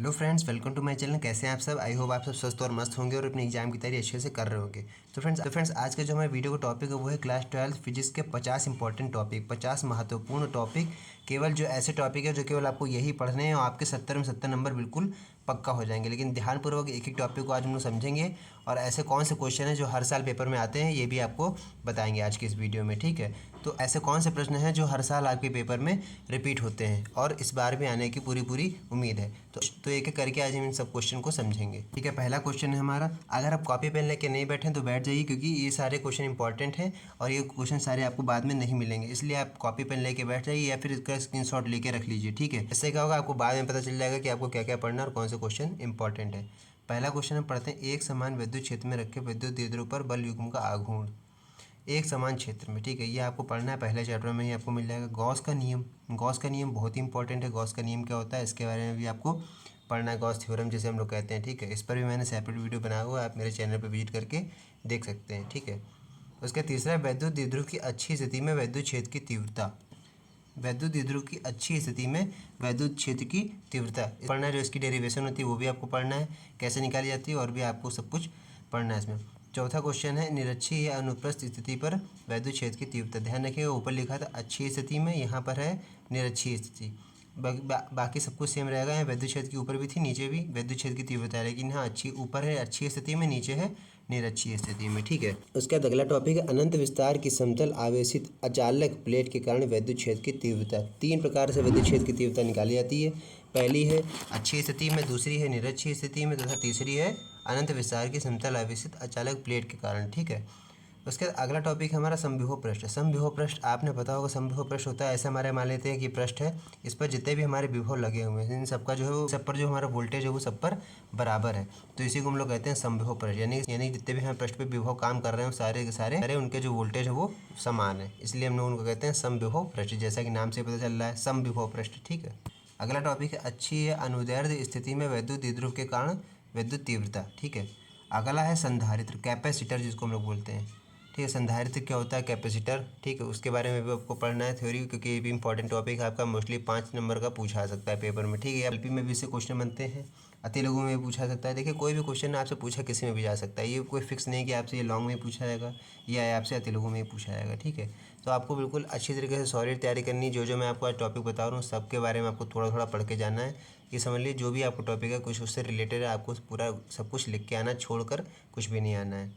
Hello friends, welcome to my channel. कैसे हैं आप सब? आई होप आप सब स्वस्थ और मस्त होंगे और अपने एग्जाम की तैयारी अच्छे से कर रहे होंगे। तो फ्रेंड्स आज का जो हमारे वीडियो का टॉपिक है वो है क्लास 12 फिजिक्स के 50 इंपॉर्टेंट टॉपिक, 50 महत्वपूर्ण टॉपिक। केवल जो ऐसे टॉपिक है जो केवल आपको यही पढ़ने हैं और आपके 70 में 70 नंबर बिल्कुल पक्का हो जाएंगे। लेकिन ध्यानपूर्वक एक एक टॉपिक को आज हम लोग समझेंगे और ऐसे कौन से क्वेश्चन हैं जो हर साल पेपर में आते हैं ये भी आपको बताएंगे आज की इस वीडियो में। ठीक है, तो ऐसे कौन से प्रश्न हैं जो हर साल आपके पेपर में रिपीट होते हैं और इस बार भी आने की पूरी उम्मीद है। तो एक एक करके आज हम इन सब क्वेश्चन को समझेंगे। ठीक है, पहला क्वेश्चन है हमारा। अगर आप कॉपी पेन लेके नहीं बैठे तो बैठ जाइए, क्योंकि ये सारे क्वेश्चन इंपॉर्टेंट हैं और ये क्वेश्चन सारे आपको बाद में नहीं मिलेंगे, इसलिए आप कॉपी पेन लेके बैठ जाइए या फिर इसका स्क्रीनशॉट लेके रख लीजिए। ठीक है, इससे क्या होगा, आपको बाद में पता चल जाएगा कि आपको क्या क्या पढ़ना है और कौन से क्वेश्चन इंपॉर्टेंट है। पहला क्वेश्चन हम पढ़ते हैं। एक समान विद्युत क्षेत्र में रखे विद्युत द्विध्रुव पर बल युग्म का आघूर्ण। एक समान क्षेत्र में, ठीक है, ये आपको पढ़ना है। पहले चैप्टर में ही आपको मिल जाएगा। गॉस का नियम, गॉस का नियम बहुत ही इंपॉर्टेंट है। गॉस का नियम क्या होता है इसके बारे में भी आपको पढ़ना है। गॉस थ्योरम जिसे हम लोग कहते हैं। ठीक है, इस पर भी मैंने सेपरेट वीडियो बनाया हुआ है, आप मेरे चैनल पर विजिट करके देख सकते हैं। ठीक है, उसका तीसरा, वैद्युत द्विध्रुव की अच्छी स्थिति में वैद्युत क्षेत्र की तीव्रता। वैद्युत द्विध्रुव की अच्छी स्थिति में वैद्युत क्षेत्र की तीव्रता पढ़ना है। जो इसकी डेरिवेशन होती है वो भी आपको पढ़ना है, कैसे निकाली जाती है, और भी आपको सब कुछ पढ़ना है इसमें। चौथा क्वेश्चन है, निरक्षीय या अनुप्रस्थ स्थिति पर वैद्युत क्षेत्र की तीव्रता। ध्यान रखिएगा, ऊपर लिखा था अच्छी स्थिति में, यहाँ पर है निरक्षीय स्थिति। बाकी सब कुछ सेम रहेगा। यहाँ वैद्युत क्षेत्र के ऊपर भी थी, नीचे भी वैद्युत क्षेत्र की तीव्रता है, लेकिन यहाँ अच्छी ऊपर है अच्छी स्थिति में, नीचे है निरक्षीय स्थिति में। ठीक है, उसका अगला टॉपिक है, अनंत विस्तार की समतल आवेशित अचालक प्लेट के कारण वैद्युत क्षेत्र की तीव्रता। तीन प्रकार से वैद्युत क्षेत्र की तीव्रता निकाली जाती है। पहली है अच्छी स्थिति में, दूसरी है निरक्षीय स्थिति में, तथा तीसरी है अनंत विस्तार की समतल आवेशित अचालक प्लेट के कारण। ठीक है, उसके बाद अगला टॉपिक हमारा समविभव पृष्ठ। समविभव पृष्ठ आपने पता होगा, समविभव पृष्ठ होता है ऐसा, हमारे मान लेते हैं कि पृष्ठ है, इस पर जितने भी हमारे विभव लगे हुए हैं इन सबका जो है सब पर जो हमारा वोल्टेज है वो सब पर बराबर है, तो इसी को हम लोग कहते हैं समविभव पृष्ठ। यानी जितने भी हमारे पृष्ठ पे विभव काम कर रहे हैं सारे के सारे उनके जो वोल्टेज है वो समान है, इसलिए हम लोग उनको कहते हैं समविभव पृष्ठ, जैसा कि नाम से पता चल रहा है समविभव पृष्ठ। ठीक है, अगला टॉपिक है, अच्छी या अनुदैर्ध्य स्थिति में वैद्युत द्विध्रुव के कारण विद्युत तीव्रता। ठीक है, अगला है संधारित्र, कैपेसिटर जिसको हम लोग बोलते हैं। ठीक है, संधारित्र क्या होता है, कैपेसिटर। ठीक है, उसके बारे में भी आपको पढ़ना है थ्योरी, क्योंकि ये भी इंपॉर्टेंट टॉपिक है आपका। मोस्टली 5 नंबर का पूछा आ सकता है पेपर में। ठीक है, एलपी में भी इससे क्वेश्चन बनते हैं, अति लघु में भी पूछा सकता है। देखिए, कोई भी क्वेश्चन आपसे पूछा किसी में भी जा सकता है, ये कोई फिक्स नहीं कि आपसे ये लॉन्ग में पूछा जाएगा या आपसे अति लघु में ही पूछा जाएगा। ठीक है, तो आपको बिल्कुल अच्छी तरीके से सॉलिड तैयारी करनी। जो मैं आपको आज टॉपिक बता रहा हूँ सबके बारे में आपको थोड़ा थोड़ा पढ़ के जाना है। ये समझ लीजिए, जो भी आपको टॉपिक है कुछ उससे रिलेटेड है, आपको पूरा सब कुछ लिख के आना, छोड़कर कुछ भी नहीं आना है।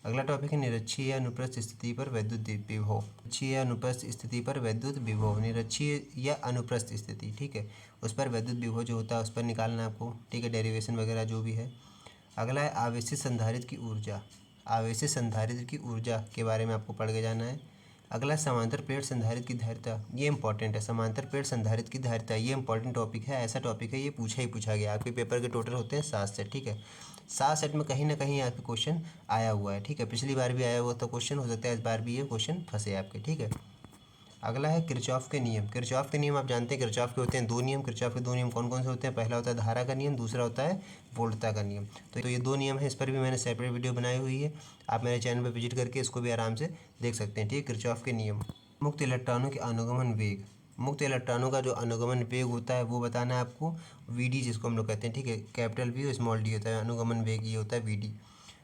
अगला टॉपिक है, निरक्षीय या अनुप्रस्थ स्थिति पर वैद्युत विभव। निरक्षीय या अनुप्रस्थ स्थिति पर वैद्युत विभव, निरक्षीय या अनुप्रस्थ स्थिति। ठीक है, उस पर वैद्युत विभव जो होता है उस पर निकालना है आपको। ठीक है, डेरिवेशन वगैरह जो भी है। अगला है आवेशित संधारित्र की ऊर्जा। आवेशित संधारित्र की ऊर्जा के बारे में आपको पढ़ के जाना है। अगला समांतर प्लेट संधारित्र की धारिता, ये इंपॉर्टेंट है। समांतर प्लेट संधारित्र की धारिता ये इंपॉर्टेंट टॉपिक है, ऐसा टॉपिक है ये पूछा ही पूछा गया। आपके पेपर के टोटल होते हैं 7 सेट। ठीक है, 7 सेट में कहीं ना कहीं आपके क्वेश्चन आया हुआ है। ठीक है, पिछली बार भी आया हुआ था क्वेश्चन, हो सकता है इस बार भी ये क्वेश्चन फंसे आपके। ठीक है, अगला है किरचॉफ के नियम। किरचॉफ के नियम आप जानते हैं, किरचॉफ के होते हैं 2 नियम। किरचॉफ के 2 नियम कौन कौन से होते हैं? पहला होता है धारा का नियम, दूसरा होता है वोल्टता का नियम। तो ये 2 नियम है, इस पर भी मैंने सेपरेट वीडियो बनाई हुई है, आप मेरे चैनल पर विजिट करके इसको भी आराम से देख सकते हैं। ठीक है, किरचॉफ के नियम। मुक्त इलेक्ट्रॉनों के अनुगमन वेग, मुक्त इलेक्ट्रॉनों का जो अनुगमन वेग होता है वो बताना है आपको, वीडी जिसको हम लोग कहते हैं। ठीक है, कैपिटल वी और स्मॉल डी होता है, अनुगमन वेग ये होता है वीडी।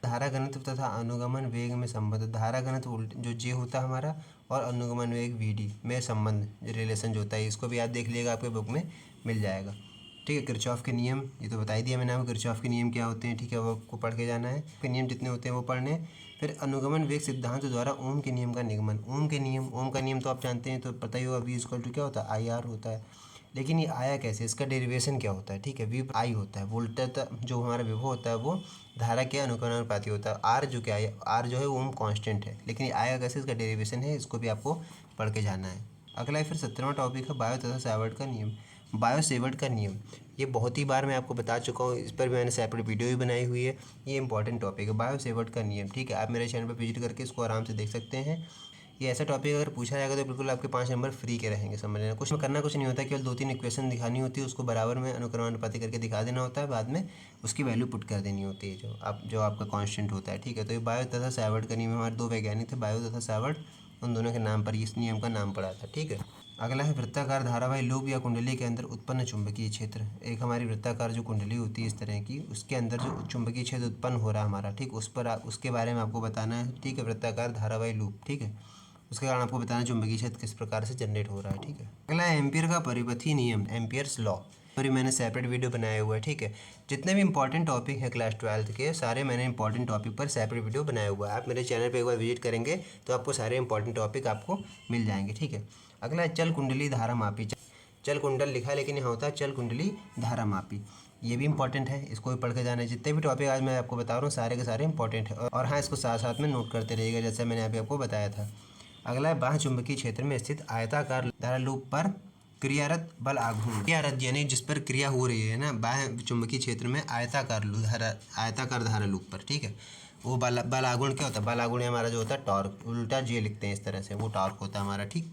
धारा घनत्व तथा अनुगमन वेग में संबंध, धारा घनत्व जो जे होता है हमारा और अनुगमन वेग वीडी में संबंध रिलेशन जो होता है, इसको भी आप देख लीजिएगा, आपके बुक में मिल जाएगा। ठीक है, किरचॉफ के नियम ये तो बता ही दिया मैंने आपको, किरचॉफ के नियम क्या होते हैं। ठीक है, वो आपको पढ़ के जाना है, के नियम जितने होते हैं वो पढ़ने हैं। फिर अनुगमन वेग सिद्धांत द्वारा ओम के नियम का निगमन। ओम के नियम, ओम का नियम तो आप जानते हैं, तो पता ही होगा, वी इक्वल टू क्या होता है, आई आर होता है। लेकिन ये आया कैसे, इसका डेरिवेशन क्या होता है? ठीक है, वी आई होता है, वोल्टेज जो हमारा विभव होता है वो धारा के अनुकरणुपाती होता है। आर जो क्या है, आर जो है वो ओम कांस्टेंट है, लेकिन ये आया कैसे, इसका डेरिवेशन है, इसको भी आपको पढ़ के जाना है। अगला फिर 17वां टॉपिक है बायो तथा सावर्ट का नियम। बायो सेवर्ट का नियम ये बहुत ही बार मैं आपको बता चुका हूँ, इस पर भी मैंने सेपरेट वीडियो भी बनाई हुई है। ये इंपॉर्टेंट टॉपिक है बायो सेवर्ट का नियम। ठीक है, आप मेरे चैनल पर विजिट करके इसको आराम से देख सकते हैं। ये ऐसा टॉपिक अगर पूछा जाएगा तो बिल्कुल आपके 5 नंबर फ्री के रहेंगे, समझ लेना। कुछ करना कुछ नहीं होता, केवल 2-3 इक्वेशन दिखानी होती है, उसको बराबर में अनुक्रमानुपाती करके दिखा देना होता है, बाद में उसकी वैल्यू पुट कर देनी होती है जो आपका कांस्टेंट होता है। ठीक है, तो ये बायो तथा सावर्ट का नियम, हमारे 2 वैज्ञानिक थे बायो तथा सावर्ट, उन दोनों के नाम पर इस नियम का नाम पड़ा था। ठीक है, अगला है वृत्ताकार धारावाही लूप या कुंडली के अंदर उत्पन्न चुंबकीय क्षेत्र। एक हमारी वृत्ताकार जो कुंडली होती है इस तरह की, उसके अंदर जो चुंबकीय क्षेत्र उत्पन्न हो रहा है हमारा, ठीक, उस पर उसके बारे में आपको बताना है, ठीक है, वृत्ताकार धारावाही लूप, ठीक है, उसके कारण आपको बताना है चुंबकीय क्षेत्र किस प्रकार से जनरेट हो रहा है, ठीक है। अगला है एम्पीयर का परिपथीय नियम, एम्पीयर्स लॉ, और मैंने सेपरेट वीडियो बनाया हुआ है, ठीक है। जितने भी इंपॉर्टेंट टॉपिक हैं क्लास 12 के सारे मैंने इंपॉर्टेंट टॉपिक पर सेपरेट वीडियो बनाया हुआ है। आप मेरे चैनल पे एक बार विजिट करेंगे तो आपको सारे इंपॉर्टेंट टॉपिक आपको मिल जाएंगे, ठीक है। अगला है चल कुंडली धारा मापी। चल कुंडल लिखा है लेकिन यहाँ होता है चल कुंडली धारा मापी, ये भी इंपॉर्टेंट है, इसको भी पढ़ के जाना है। जितने भी टॉपिक आज मैं आपको बता रहा हूँ सारे के सारे इंपॉर्टेंट है, और हाँ इसको साथ साथ में नोट करते रहिएगा जैसे मैंने अभी आपको बताया था। अगला है बाह्य चुंबकीय क्षेत्र में स्थित आयताकार धारा लूप पर क्रियारत बल आघूर्ण। क्रियारत यानी जिस पर क्रिया हो रही है ना, बाह्य चुंबकीय क्षेत्र में आयताकार धारा लूप पर, ठीक है, वो बल आघूर्ण क्या होता है? बल आघूर्ण हमारा जो होता है टॉर्क, उल्टा जे लिखते हैं इस तरह से, वो टॉर्क होता है हमारा, ठीक।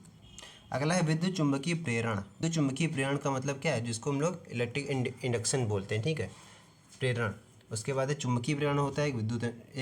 अगला है विद्युत चुंबकीय प्रेरण। विद्युत चुंबकीय प्रेरण का मतलब क्या है? जिसको हम लोग इलेक्ट्रिक इंडक्शन बोलते हैं, ठीक है, प्रेरण। उसके बाद चुंबकीय प्रेरण होता है, एक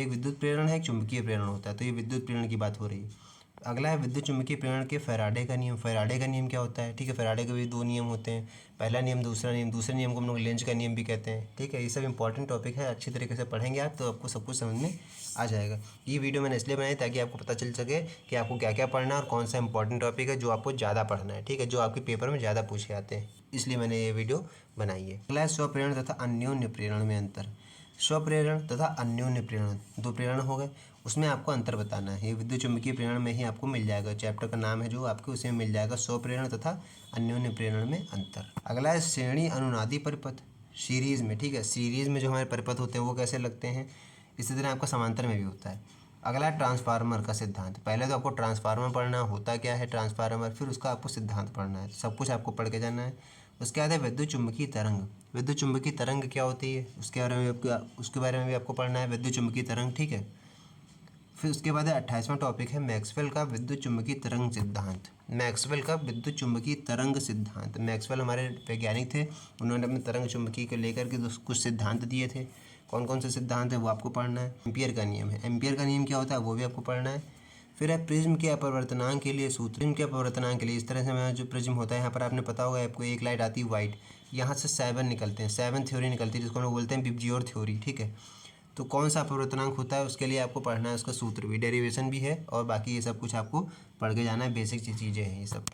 विद्युत प्रेरण है, एक चुंबकीय प्रेरण होता है, तो ये विद्युत प्रेरण की बात हो रही है। अगला है विद्युत चुंबकीय प्रेरण के फैराडे का नियम। फैराडे का नियम क्या होता है? ठीक है, फैराडे के भी दो नियम होते हैं, पहला नियम, दूसरा नियम। दूसरे नियम को हम लोग लेंज का नियम भी कहते हैं, ठीक है। ये सब इंपॉर्टेंट टॉपिक है, अच्छी तरीके से पढ़ेंगे आप तो आपको सब कुछ समझ में आ जाएगा। ये वीडियो मैंने इसलिए बनाई ताकि आपको पता चल सके कि आपको क्या क्या पढ़ना है और कौन सा इंपॉर्टेंट टॉपिक है जो आपको ज़्यादा पढ़ना है, ठीक है, जो आपके पेपर में ज़्यादा पूछे आते हैं, इसलिए मैंने ये वीडियो बनाई है। अगला है स्वप्रेरण तथा अन्योन्य प्रेरण में अंतर। स्वप्रेरण तथा अन्योन्य प्रेरण, दो प्रेरण हो गए, उसमें आपको अंतर बताना है। ये विद्युत चुंबकीय प्रेरण में ही आपको मिल जाएगा, चैप्टर का नाम है जो आपके, उसी में मिल जाएगा स्वप्रेरण तथा अन्योन्य प्रेरण में अंतर। अगला है श्रेणी अनुनादी परिपथ, सीरीज में, ठीक है, सीरीज में जो हमारे परिपथ होते हैं वो कैसे लगते हैं, इसी तरह आपका समांतर में भी होता है। अगला है ट्रांसफार्मर का सिद्धांत। पहले तो आपको ट्रांसफार्मर पढ़ना होता क्या है ट्रांसफार्मर, फिर उसका आपको सिद्धांत पढ़ना है, सब कुछ आपको पढ़ के जाना है। उसके बाद है विद्युत चुंबकीय तरंग। विद्युत चुंबकीय तरंग क्या होती है उसके बारे में भी आपको पढ़ना है, विद्युत चुंबकीय तरंग, ठीक है। फिर उसके बाद है 28वां टॉपिक है मैक्सवेल का विद्युत चुंबकीय तरंग सिद्धांत। मैक्सवेल का विद्युत चुंबकीय तरंग सिद्धांत। मैक्सवेल हमारे वैज्ञानिक थे, उन्होंने अपने तरंग चुंबकीय को लेकर के कुछ सिद्धांत दिए थे। कौन कौन से सिद्धांत है वो आपको पढ़ना है। एम्पियर का नियम है, एम्पियर का नियम क्या होता है वो भी आपको पढ़ना है। फिर है प्रिज्म के अपवर्तनांक के लिए सूत्र। प्रिज्म के अपवर्तनांक के लिए इस तरह से हमारा जो प्रिज्म होता है, यहाँ पर आपने पता होगा आपको, एक लाइट आती है वाइट, यहाँ से 7 निकलते हैं, 7 थ्योरी निकलती है जिसको हम लोग बोलते हैं बिब्जियोर थ्योरी, ठीक है। तो कौन सा अपवर्तनांक होता है उसके लिए आपको पढ़ना है, उसका सूत्र भी, डेरिवेशन भी है, और बाकी ये सब कुछ आपको पढ़ के जाना है, बेसिक चीज़ें हैं ये सब।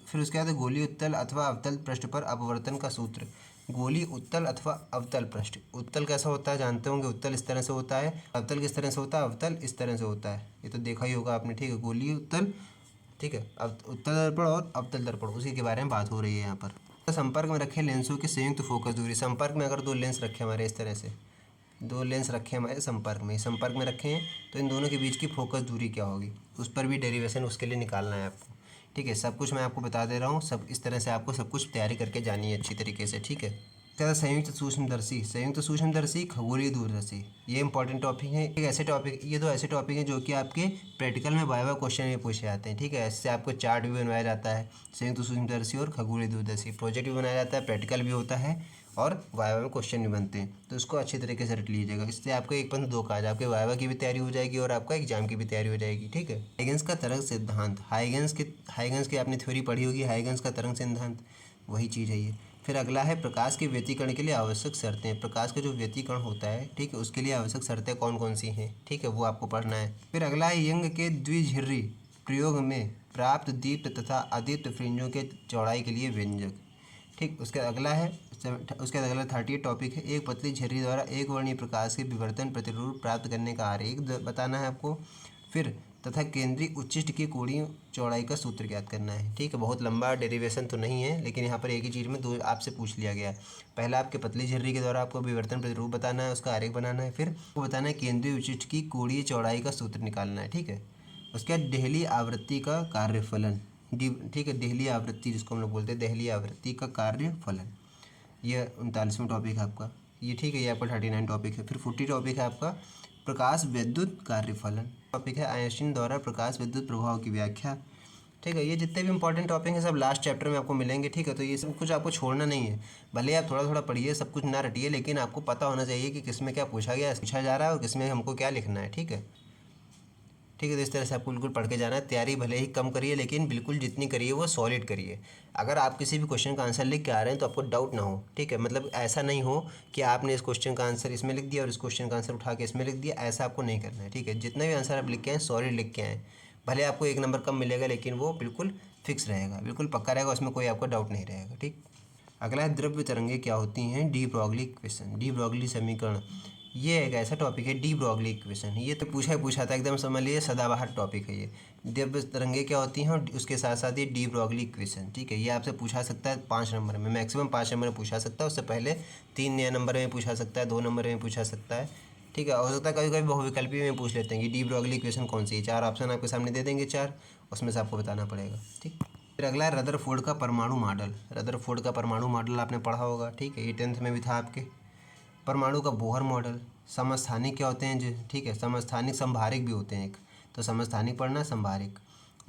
फिर उसके बाद गोली उत्तल अथवा अवतल पृष्ठ पर अपवर्तन का सूत्र। गोली उत्तल अथवा अवतल पृष्ठ, उत्तल कैसा होता है जानते होंगे, उत्तल इस तरह से होता है, अवतल किस तरह से होता है, अवतल इस तरह से होता है, ये तो देखा ही होगा आपने, ठीक है। गोली उत्तल, ठीक है, उत्तल दर्पण और अवतल दर्पण, उसी के बारे में बात हो रही है यहाँ पर। संपर्क में रखे लेंसों की संयुक्त फोकस दूरी। संपर्क में अगर दो लेंस रखे हमारे इस तरह से, दो लेंस रखे हमारे संपर्क में रखे हैं, तो इन दोनों के बीच की फोकस दूरी क्या होगी, उस पर भी डेरिवेशन उसके लिए निकालना है आपको, ठीक है। सब कुछ मैं आपको बता दे रहा हूँ, सब इस तरह से आपको सब कुछ तैयारी करके जानी है अच्छी तरीके से, ठीक है। क्या संयुक्त सूक्ष्मदर्शी, संयुक्त सूक्ष्मदर्शी, खगोलीय दूरदर्शी, ये इंपॉर्टेंट टॉपिक है। एक ऐसे टॉपिक, ये दो ऐसे टॉपिक हैं जो कि आपके प्रैक्टिकल में वाइवा क्वेश्चन में पूछे जाते हैं, ठीक है। इससे आपको चार्ट भी बनवाया जाता है, संयुक्त सूक्ष्मदर्शी और खगोलीय दूरदर्शी, प्रोजेक्ट भी बनाया जाता है, प्रैक्टिकल भी होता है, और वाइवा में क्वेश्चन भी बनते हैं, तो इसको अच्छी तरीके से रट लीजिएगा। इससे आपको एक पंथ दो काज, आपके वाइवा की भी तैयारी हो जाएगी और आपका एग्जाम की भी तैयारी हो जाएगी, ठीक है। हाइगेंस का तरंग सिद्धांत, हाइगेंस की आपने थ्योरी पढ़ी होगी, हाइगेंस का तरंग सिद्धांत, वही चीज़ है ये। फिर अगला है प्रकाश के व्यतिकरण के लिए आवश्यक शर्तें। प्रकाश का जो व्यतिकरण होता है, ठीक है, उसके लिए आवश्यक शर्तें कौन कौन सी हैं, ठीक है, वो आपको पढ़ना है। फिर अगला है यंग के द्विझिर्री प्रयोग में प्राप्त दीप्त तथा अदीप्त फ्रिंजों के चौड़ाई के लिए व्यंजक, ठीक। उसके अगला है, उसके अगला 30 टॉपिक है, एक पतली झर्री द्वारा एक वर्णीय प्रकाश के विवर्तन प्रतिरूप प्राप्त करने का आरेख बताना है आपको। फिर तथा केंद्रीय उच्चिष्ट की कोणीय चौड़ाई का सूत्र ज्ञात करना है, ठीक है। बहुत लंबा डेरिवेशन तो नहीं है, लेकिन यहाँ पर एक ही चीज़ में दो आपसे पूछ लिया गया है। पहला आपके पतली झर्री के द्वारा आपको विवर्तन प्रतिरूप बताना है, उसका आरेख बनाना है, फिर वो बताना है केंद्रीय उच्चिष्ट की कोणीय चौड़ाई का सूत्र निकालना है, ठीक है। उसके बाद देहली आवृत्ति का कार्यफलन, ठीक है, देहली आवृत्ति जिसको हम लोग बोलते हैं, देहली आवृत्ति का कार्यफलन, ये 39वां टॉपिक है आपका, ये ठीक है, ये आपका 39 टॉपिक है। फिर 40 टॉपिक है आपका प्रकाश विद्युत कार्यफलन टॉपिक है, आइंस्टीन द्वारा प्रकाश विद्युत प्रभाव की व्याख्या, ठीक है। ये जितने भी इंपॉर्टेंट टॉपिक हैं सब लास्ट चैप्टर में आपको मिलेंगे, ठीक है। तो ये सब कुछ आपको छोड़ना नहीं है, भले आप थोड़ा थोड़ा पढ़िए, सब कुछ ना रटिए, लेकिन आपको पता होना चाहिए कि किस में क्या पूछा जा रहा है और किस में हमको क्या लिखना है, ठीक है। ठीक है। तो इस तरह से आपको बिल्कुल पढ़ के जाना है। तैयारी भले ही कम करिए लेकिन बिल्कुल जितनी करिए वो सॉलिड करिए। अगर आप किसी भी क्वेश्चन का आंसर लिख के आ रहे हैं तो आपको डाउट ना हो, ठीक है। मतलब ऐसा नहीं हो कि आपने इस क्वेश्चन का आंसर इसमें लिख दिया और इस क्वेश्चन का आंसर उठा के इसमें लिख दिया, ऐसा आपको नहीं करना है, ठीक है। जितना भी आंसर आप लिख के आएँ सॉलिड लिख के आएँ। भले आपको 1 नंबर कम मिलेगा लेकिन वो बिल्कुल फिक्स रहेगा, बिल्कुल पक्का रहेगा, उसमें कोई आपको डाउट नहीं रहेगा, ठीक। अगला है द्रव्य तरंगें क्या होती हैं, de Broglie equation, de Broglie समीकरण। ये एक ऐसा टॉपिक है डी ब्रॉगली इक्वेशन, ये तो पूछा था एकदम, समझ लीजिए सदाबहार टॉपिक है ये। द्रव्य तरंगें क्या होती हैं और उसके साथ साथ ये डी ब्रॉगली इक्वेशन, ठीक है। ये आपसे पूछा सकता है 5 नंबर में, मैक्सिमम 5 नंबर में पूछा सकता है। उससे पहले 3 नंबर में पूछा सकता है, 2 नंबर में पूछा सकता है, ठीक है। हो सकता है कभी कभी बहुविकल्पी में पूछ लेते हैं कि डी ब्रॉगली इक्वेशन कौन सी है। 4 ऑप्शन आपके सामने दे देंगे, 4, उसमें से आपको बताना पड़ेगा, ठीक। फिर अगला है रदरफोर्ड का परमाणु मॉडल। रदरफोर्ड का परमाणु मॉडल आपने पढ़ा होगा, ठीक है, ये 10th में भी था आपके। परमाणु का बोहर मॉडल। समस्थानिक क्या होते हैं जी, ठीक है, समस्थानिक संभारिक भी होते हैं एक, तो समस्थानिक पढ़ना, संभारिक।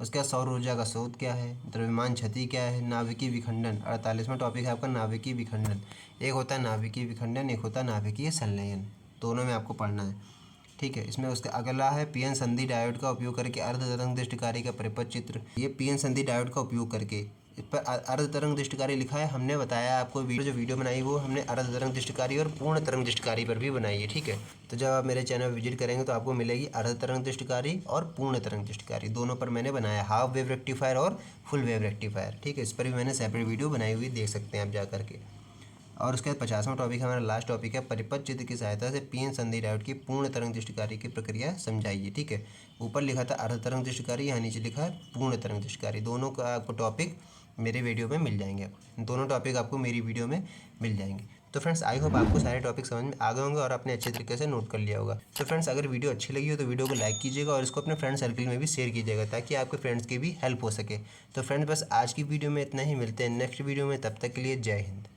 उसके बाद सौर ऊर्जा का स्रोत क्या है, द्रव्यमान क्षति क्या है, नाभिकीय विखंडन। 48वां टॉपिक है आपका नाभिकीय विखंडन। एक होता है नाभिकीय विखंडन, एक होता है नाभिकीय संलयन, दोनों में आपको पढ़ना है, ठीक है। इसमें उसका अगला है पीएन संधि डायोड का उपयोग करके अर्ध तरंग दृष्टिकारी का परिपथ चित्र। ये पीएन संधि डायोड का उपयोग करके, इस पर अर्ध तरंग दृष्टिकारी लिखा है, हमने बताया आपको जो वीडियो बनाई वो हमने अर्ध तरंग दृष्टिकारी और पूर्ण तरंग दृष्टिकारी पर भी बनाई है, ठीक है। तो जब आप मेरे चैनल विजिट करेंगे तो आपको मिलेगी अर्ध तरंग दृष्टिकारी और पूर्ण तरंग दृष्टिकारी, दोनों पर मैंने बनाया, हाफ वेव रेक्टिफायर और फुल वेव रेक्टिफायर, ठीक है। इस पर भी मैंने सेपरेट वीडियो बनाई हुई, देख सकते हैं आप जा करके। और उसके बाद 50वां टॉपिक हमारा लास्ट टॉपिक है, परिपथ चित्र की सहायता से पीएन संधि डायोड की पूर्ण तरंग दृष्टिकारी की प्रक्रिया समझाइए, ठीक है। ऊपर लिखा था अर्ध तरंग दृष्टिकारी, यहाँ नीचे लिखा है पूर्ण तरंग दृष्टिकारी। दोनों का आपको टॉपिक मेरे वीडियो में मिल जाएंगे, दोनों टॉपिक आपको मेरी वीडियो में मिल जाएंगे। तो फ्रेंड्स आई होप आपको सारे टॉपिक समझ में आ गए होंगे और आपने अच्छे तरीके से नोट कर लिया होगा। तो फ्रेंड्स अगर वीडियो अच्छी लगी हो तो वीडियो को लाइक कीजिएगा और इसको अपने फ्रेंड सर्कल में भी शेयर कीजिएगा ताकि आपके फ्रेंड्स की भी हेल्प हो सके। तो फ्रेंड्स बस आज की वीडियो में इतना ही, मिलते हैं नेक्स्ट वीडियो में, तब तक के लिए जय हिंद।